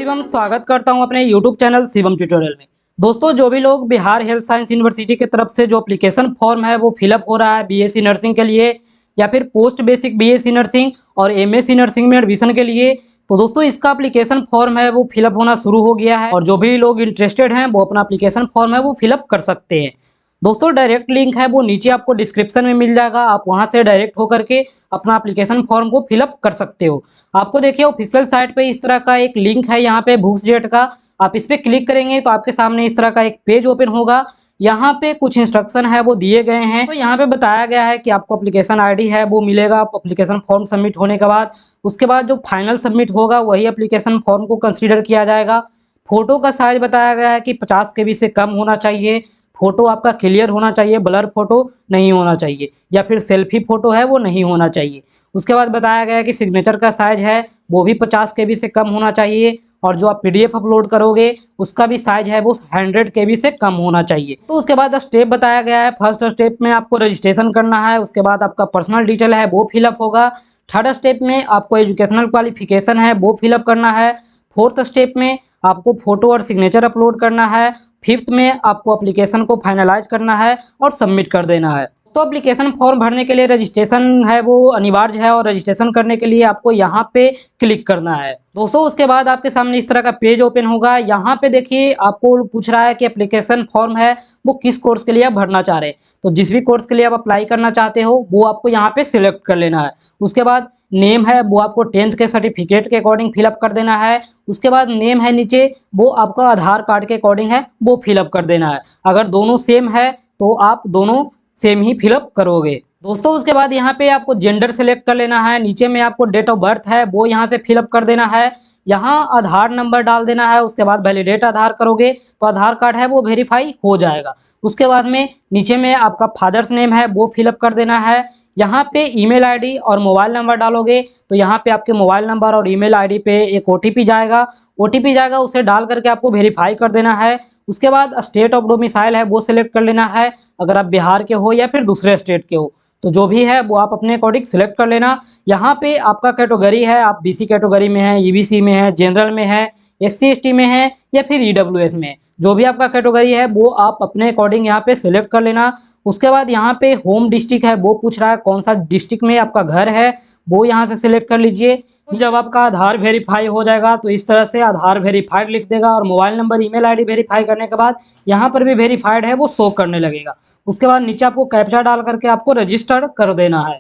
शिवम स्वागत करता हूं अपने YouTube चैनल शिवम ट्यूटोरियल में। दोस्तों, जो भी लोग बिहार हेल्थ साइंस यूनिवर्सिटी की तरफ से जो एप्लीकेशन फॉर्म है वो फिलअप हो रहा है बीएससी नर्सिंग के लिए या फिर पोस्ट बेसिक बीएससी नर्सिंग और एमएससी नर्सिंग में एडमिशन के लिए, तो दोस्तों इसका एप्लीकेशन फॉर्म है वो फिलअप होना शुरू हो गया है और जो भी लोग इंटरेस्टेड हैं वो अपना एप्लीकेशन फॉर्म है वो फिलअप कर सकते हैं। दोस्तों, डायरेक्ट लिंक है वो नीचे आपको डिस्क्रिप्शन में मिल जाएगा, आप वहां से डायरेक्ट होकर के अपना एप्लीकेशन फॉर्म को फिलअप कर सकते हो। आपको देखिए ऑफिशियल साइट पे इस तरह का एक लिंक है, यहाँ पे बुक्स जेट का, आप इस पे क्लिक करेंगे तो आपके सामने इस तरह का एक पेज ओपन होगा। यहाँ पे कुछ इंस्ट्रक्शन है वो दिए गए हैं। तो यहाँ पे बताया गया है कि आपको एप्लीकेशन आईडी है वो मिलेगा एप्लीकेशन फॉर्म सबमिट होने के बाद। उसके बाद जो फाइनल सबमिट होगा वही एप्लीकेशन फॉर्म को कंसीडर किया जाएगा। फोटो का साइज बताया गया है कि 50 KB से कम होना चाहिए। फोटो आपका क्लियर होना चाहिए, ब्लर फोटो नहीं होना चाहिए या फिर सेल्फी फोटो है वो नहीं होना चाहिए। उसके बाद बताया गया है कि सिग्नेचर का साइज है वो भी 50 KB से कम होना चाहिए और जो आप PDF अपलोड करोगे उसका भी साइज है वो 100 KB से कम होना चाहिए। तो उसके बाद स्टेप बताया गया है। फर्स्ट स्टेप में आपको रजिस्ट्रेशन करना है, उसके बाद आपका पर्सनल डिटेल है वो फिलअप होगा। थर्ड स्टेप में आपको एजुकेशनल क्वालिफिकेशन है वो फिलअप करना है। फोर्थ स्टेप में आपको फोटो और सिग्नेचर अपलोड करना है। फिफ्थ में आपको एप्लीकेशन को फाइनलाइज करना है और सबमिट कर देना है। तो एप्लीकेशन फॉर्म भरने के लिए रजिस्ट्रेशन है वो अनिवार्य है और रजिस्ट्रेशन करने के लिए आपको यहाँ पे क्लिक करना है। दोस्तों, उसके बाद आपके सामने इस तरह का पेज ओपन होगा। यहाँ पे देखिए आपको पूछ रहा है कि एप्लीकेशन फॉर्म है वो किस कोर्स के लिए आप भरना चाह रहे हैं। तो जिस भी कोर्स के लिए आप अप्लाई करना चाहते हो वो आपको यहाँ पे सिलेक्ट कर लेना है। उसके बाद नेम है वो आपको 10th के सर्टिफिकेट के अकॉर्डिंग फिलअप कर देना है। उसके बाद नेम है नीचे वो आपका आधार कार्ड के अकॉर्डिंग है वो फिलअप कर देना है। अगर दोनों सेम है तो आप दोनों सेम ही फिलअप करोगे। दोस्तों, उसके बाद यहाँ पे आपको जेंडर सेलेक्ट कर लेना है। नीचे में आपको डेट ऑफ बर्थ है वो यहाँ से फिलअप कर देना है। यहाँ आधार नंबर डाल देना है। उसके बाद वैलिडेट आधार करोगे तो आधार कार्ड है वो वेरीफाई हो जाएगा। उसके बाद में नीचे में आपका फादर्स नेम है वो फिलअप कर देना है। यहाँ पे ईमेल आईडी और मोबाइल नंबर डालोगे तो यहाँ पे आपके मोबाइल नंबर और ईमेल आईडी पे एक ओटीपी जाएगा, उसे डाल करके आपको वेरीफाई कर देना है। उसके बाद स्टेट ऑफ डोमिसाइल है वो सिलेक्ट कर लेना है, अगर आप बिहार के हो या फिर दूसरे स्टेट के हो तो जो भी है वो आप अपने अकॉर्डिंग सिलेक्ट कर लेना। यहाँ पे आपका कैटेगरी है, आप बीसी कैटेगरी में है, ईबीसी में है, जनरल में है, एससी एसटी में है या फिर ईडब्ल्यूएस में, जो भी आपका कैटेगरी है वो आप अपने अकॉर्डिंग यहाँ पे सिलेक्ट कर लेना। उसके बाद यहाँ पे होम डिस्ट्रिक्ट है वो पूछ रहा है कौन सा डिस्ट्रिक्ट में आपका घर है वो यहाँ से सिलेक्ट कर लीजिए। जब आपका आधार वेरीफाई हो जाएगा तो इस तरह से आधार वेरीफाइड लिख देगा और mobile number email ID verify करने के बाद यहाँ पर भी वेरीफाइड है वो शो करने लगेगा। उसके बाद नीचे आपको कैप्चा डाल करके आपको रजिस्टर कर देना है।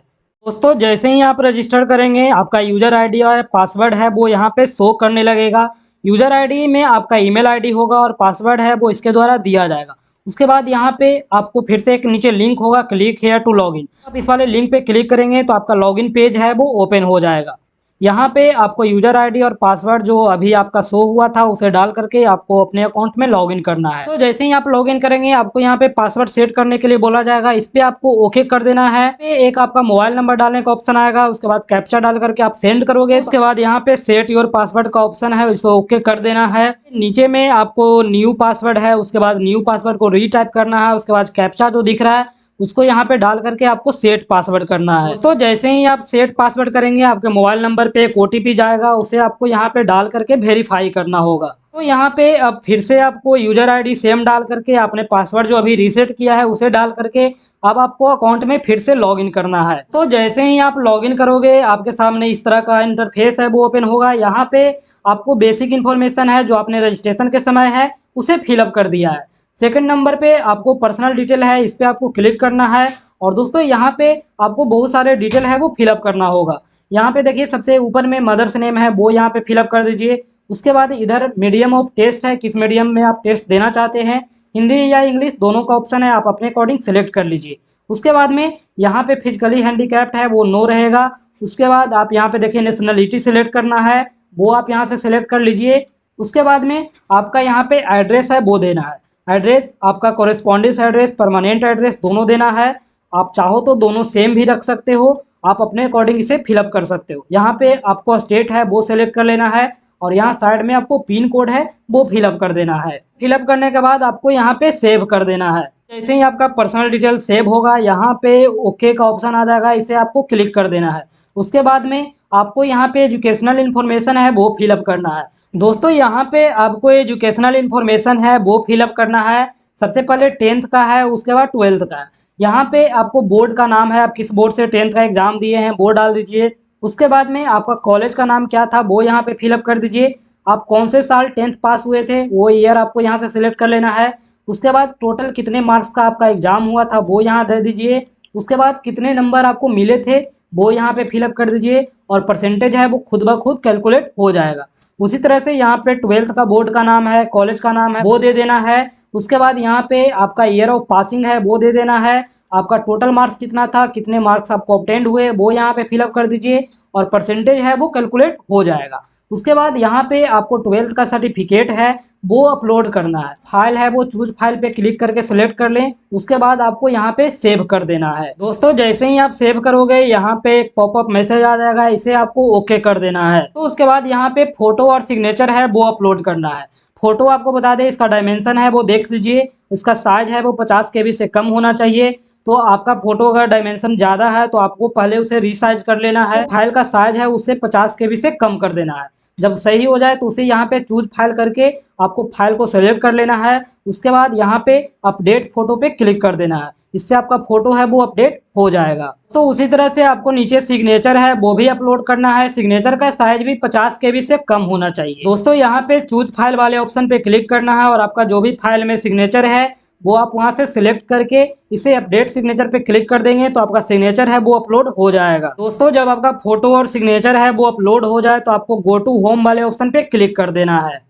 दोस्तों, जैसे ही आप रजिस्टर करेंगे आपका यूजर आईडी और पासवर्ड है वो यहाँ पे शो करने लगेगा। यूजर आईडी में आपका ईमेल आईडी होगा और पासवर्ड है वो इसके द्वारा दिया जाएगा। उसके बाद यहाँ पे आपको फिर से एक नीचे लिंक होगा, क्लिक हेयर टू लॉगिन। आप इस वाले लिंक पे क्लिक करेंगे तो आपका लॉगिन पेज है वो ओपन हो जाएगा। यहाँ पे आपको यूजर आईडी और पासवर्ड जो अभी आपका शो हुआ था उसे डाल करके आपको अपने अकाउंट में लॉगिन करना है। तो जैसे ही आप लॉगिन करेंगे आपको यहाँ पे पासवर्ड सेट करने के लिए बोला जाएगा, इस पे आपको ओके कर देना है। एक आपका मोबाइल नंबर डालने का ऑप्शन आएगा, उसके बाद कैप्चा डाल करके आप सेंड करोगे। उसके बाद यहाँ पे सेट योर पासवर्ड का ऑप्शन है, इसे ओके कर देना है। नीचे में आपको न्यू पासवर्ड है, उसके बाद न्यू पासवर्ड को रीटाइप करना है। उसके बाद कैप्चा जो दिख रहा है उसको यहाँ पे डाल करके आपको सेट पासवर्ड करना है। तो जैसे ही आप सेट पासवर्ड करेंगे आपके मोबाइल नंबर पे एक ओटीपी जाएगा, उसे आपको यहाँ पे डाल करके वेरीफाई करना होगा। तो यहाँ पे अब फिर से आपको यूजर आईडी सेम डाल करके आपने पासवर्ड जो अभी रीसेट किया है उसे डाल करके अब आपको अकाउंट में फिर से लॉगिन करना है। तो जैसे ही आप लॉगिन करोगे आपके सामने इस तरह का इंटरफेस है वो ओपन होगा। यहाँ पे आपको बेसिक इन्फॉर्मेशन है जो आपने रजिस्ट्रेशन के समय है उसे फिलअप कर दिया है। सेकंड नंबर पे आपको पर्सनल डिटेल है, इस पे आपको क्लिक करना है और दोस्तों यहाँ पे आपको बहुत सारे डिटेल है वो फिलअप करना होगा। यहाँ पे देखिए सबसे ऊपर में मदर्स नेम है वो यहाँ पे फिलअप कर दीजिए। उसके बाद इधर मीडियम ऑफ टेस्ट है, किस मीडियम में आप टेस्ट देना चाहते हैं, हिंदी या इंग्लिश दोनों का ऑप्शन है, आप अपने अकॉर्डिंग सेलेक्ट कर लीजिए। उसके बाद में यहाँ पे फिजिकली हैंडीकैप्ड है वो नो रहेगा। उसके बाद आप यहाँ पे देखिए नेशनलिटी सिलेक्ट करना है, वो आप यहाँ से सिलेक्ट कर लीजिए। उसके बाद में आपका यहाँ पे एड्रेस है वो देना है। एड्रेस आपका कॉरेस्पॉन्डेंस एड्रेस, परमानेंट एड्रेस दोनों देना है। आप चाहो तो दोनों सेम भी रख सकते हो, आप अपने अकॉर्डिंग इसे फिलअप कर सकते हो। यहाँ पे आपको स्टेट है वो सेलेक्ट कर लेना है और यहाँ साइड में आपको पिन कोड है वो फिलअप कर देना है। फिलअप करने के बाद आपको यहाँ पे सेव कर देना है। जैसे ही आपका पर्सनल डिटेल सेव होगा यहाँ पे ओके का ऑप्शन आ जाएगा, इसे आपको क्लिक कर देना है। उसके बाद में आपको यहाँ पे एजुकेशनल इन्फॉर्मेशन है वो फिलअप करना है। दोस्तों यहाँ पे आपको एजुकेशनल इन्फॉर्मेशन है वो फिलअप करना है। सबसे पहले 10th का है, उसके बाद 12th का है। यहाँ पे आपको बोर्ड का नाम है, आप किस बोर्ड से 10th का एग्जाम दिए हैं वो डाल दीजिए। उसके बाद में आपका कॉलेज का नाम क्या था वो यहाँ पे फिलअप कर दीजिए। आप कौन से साल 10th पास हुए थे वो ईयर आपको यहाँ से सिलेक्ट कर लेना है। उसके बाद टोटल कितने मार्क्स का आपका एग्जाम हुआ था वो यहाँ दे दीजिए। उसके बाद कितने नंबर आपको मिले थे वो यहाँ पे फिलअप कर दीजिए, और परसेंटेज है वो खुद ब खुद कैलकुलेट हो जाएगा। उसी तरह से यहाँ पे 12th का बोर्ड का नाम है, कॉलेज का नाम है वो दे देना है। उसके बाद यहाँ पे आपका ईयर ऑफ पासिंग है वो दे देना है। आपका टोटल मार्क्स कितना था, कितने मार्क्स आपको ऑब्टेंड हुए वो यहाँ पे फिलअप कर दीजिए, और परसेंटेज है वो कैलकुलेट हो जाएगा। उसके बाद यहाँ पे आपको 12th का सर्टिफिकेट है वो अपलोड करना है। फाइल है वो चूज फाइल पे क्लिक करके सिलेक्ट कर लें। उसके बाद आपको यहाँ पे सेव कर देना है। दोस्तों जैसे ही आप सेव करोगे यहाँ पे एक पॉपअप मैसेज आ जाएगा, इसे आपको ओके कर देना है। तो उसके बाद यहाँ पे फोटो और सिग्नेचर है वो अपलोड करना है। फोटो आपको बता दें, इसका डायमेंशन है वो देख लीजिए, इसका साइज है वो 50 KB से कम होना चाहिए। तो आपका फोटो अगर डायमेंशन ज़्यादा है तो आपको पहले उसे रीसाइज कर लेना है। फाइल का साइज है उसे 50 KB से कम कर देना है। जब सही हो जाए तो उसे यहाँ पे चूज फाइल करके आपको फाइल को सेलेक्ट कर लेना है। उसके बाद यहाँ पे अपडेट फोटो पे क्लिक कर देना है, इससे आपका फोटो है वो अपडेट हो जाएगा। तो उसी तरह से आपको नीचे सिग्नेचर है वो भी अपलोड करना है। सिग्नेचर का साइज भी 50 KB से कम होना चाहिए। दोस्तों यहाँ पे चूज फाइल वाले ऑप्शन पे क्लिक करना है, और आपका जो भी फाइल में सिग्नेचर है वो आप वहां से सिलेक्ट करके इसे अपडेट सिग्नेचर पे क्लिक कर देंगे तो आपका सिग्नेचर है वो अपलोड हो जाएगा। दोस्तों जब आपका फोटो और सिग्नेचर है वो अपलोड हो जाए तो आपको गो टू होम वाले ऑप्शन पे क्लिक कर देना है।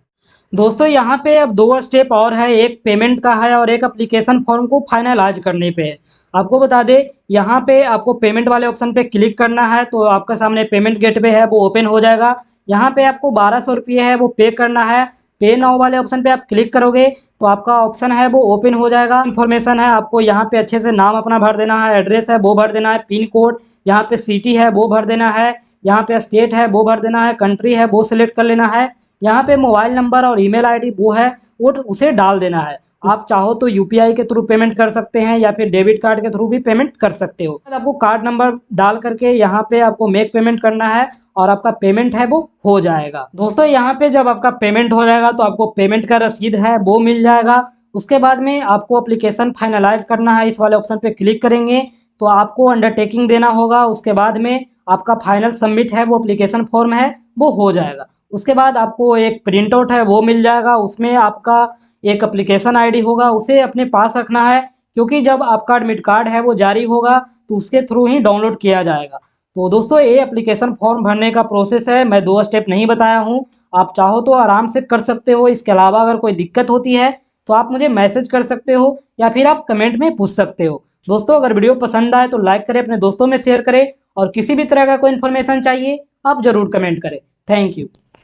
दोस्तों यहाँ पे अब दो स्टेप और है, एक पेमेंट का है और एक एप्लीकेशन फॉर्म को फाइनलाइज करने पे है। आपको बता दें यहाँ पे आपको पेमेंट वाले ऑप्शन पे क्लिक करना है तो आपका सामने पेमेंट गेटवे है वो ओपन हो जाएगा। यहाँ पे आपको 1200 रुपये है वो पे करना है। पे नाउ वाले ऑप्शन पे आप क्लिक करोगे तो आपका ऑप्शन है वो ओपन हो जाएगा। इन्फॉर्मेशन है आपको यहाँ पे अच्छे से नाम अपना भर देना है, एड्रेस है वो भर देना है, पिन कोड, यहाँ पे सिटी है वो भर देना है, यहाँ पे स्टेट है वो भर देना है, कंट्री है वो सिलेक्ट कर लेना है, यहाँ पे मोबाइल नंबर और ईमेल आईडी वो है वो उसे डाल देना है। आप चाहो तो यूपीआई के थ्रू पेमेंट कर सकते हैं या फिर डेबिट कार्ड के थ्रू भी पेमेंट कर सकते हो। आपको कार्ड नंबर डाल करके यहाँ पे आपको मेक पेमेंट करना है और आपका पेमेंट है वो हो जाएगा। दोस्तों यहाँ पे जब आपका पेमेंट हो जाएगा तो आपको पेमेंट का रसीद है वो मिल जाएगा। उसके बाद में आपको एप्लीकेशन फाइनलाइज करना है, इस वाले ऑप्शन पे क्लिक करेंगे तो आपको अंडरटेकिंग देना होगा। उसके बाद में आपका फाइनल सबमिट है वो एप्लीकेशन फॉर्म है वो हो जाएगा। उसके बाद आपको एक प्रिंट आउट है वो मिल जाएगा, उसमें आपका एक एप्लीकेशन आईडी होगा उसे अपने पास रखना है, क्योंकि जब आपका एडमिट कार्ड है वो जारी होगा तो उसके थ्रू ही डाउनलोड किया जाएगा। तो दोस्तों ये एप्लीकेशन फॉर्म भरने का प्रोसेस है, मैं 2 स्टेप नहीं बताया हूँ, आप चाहो तो आराम से कर सकते हो। इसके अलावा अगर कोई दिक्कत होती है तो आप मुझे मैसेज कर सकते हो या फिर आप कमेंट में पूछ सकते हो। दोस्तों अगर वीडियो पसंद आए तो लाइक करें, अपने दोस्तों में शेयर करें, और किसी भी तरह का कोई इन्फॉर्मेशन चाहिए आप ज़रूर कमेंट करें। Thank you.